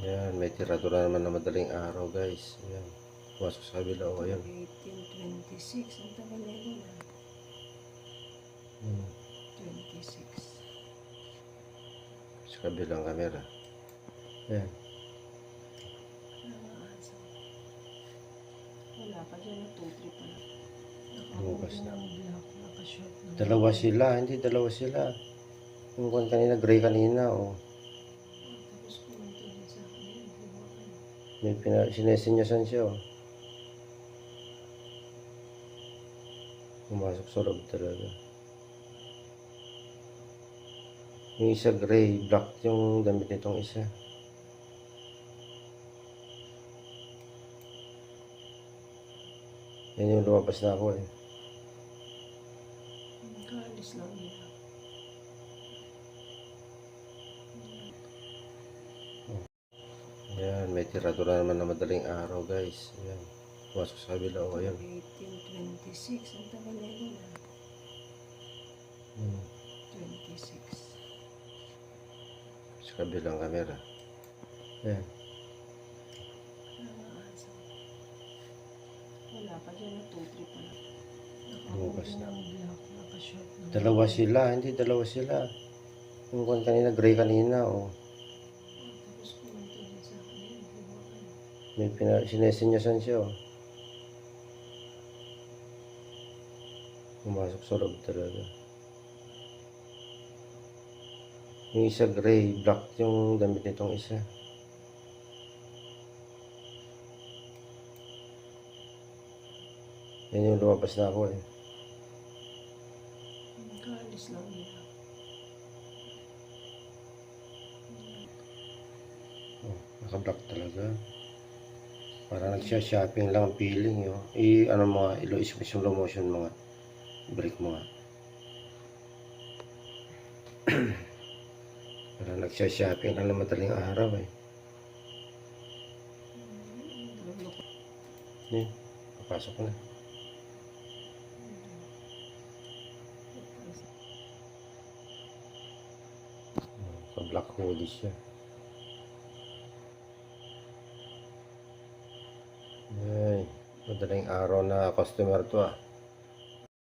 Ayan, may tiradura naman na madaling araw, guys. Ayan, pumasok sa kabila. O, ayan. 18:26. Ang tagal na ito na. 26. Sa kabilang kamera. Ayan. Wala pa dyan. 2-3 pa lang. Bukas na. Naka-short na. Dalawa sila, hindi dalawa sila. Yung kwan kanina, gray kanina, o. Tapos kumanto din sa akin. May sinesinyasan siya, o. Pumasok sa loob talaga. Yung isa gray, black yung damit nitong isa. Yan yung lumabas na ako, eh. Kaalis lang nila. Ayan, may tiradura naman na madaling araw, guys. Ayan, pumasok sa kabila. O, ayan. 18:26. Ang tagal na ito na. 26. Sa kabilang kamera. Ayan. Wala pa dyan. 2-3 pa lang. Bukas na. Naka-short na. Dalawa sila, hindi dalawa sila. Yung kwan kanina, gray kanina, o. Tapos kumanto din sa akin. May sinesinyasan siya, o. Pumasok sa loob talaga. Yung isa gray, black yung damit nitong isa. Yan yung lumabas na ako, eh. Kaalis lang nila. Oh, naka-black talaga. Parang nagsha-shopping lang ang feeling, yo. Ano mga, slow motion mga. Break mo nga. Parang nagsha-shopping lang na madaling araw, eh. Papasok na. Black hoodie siya. Ay, madaling araw na customer to, ah.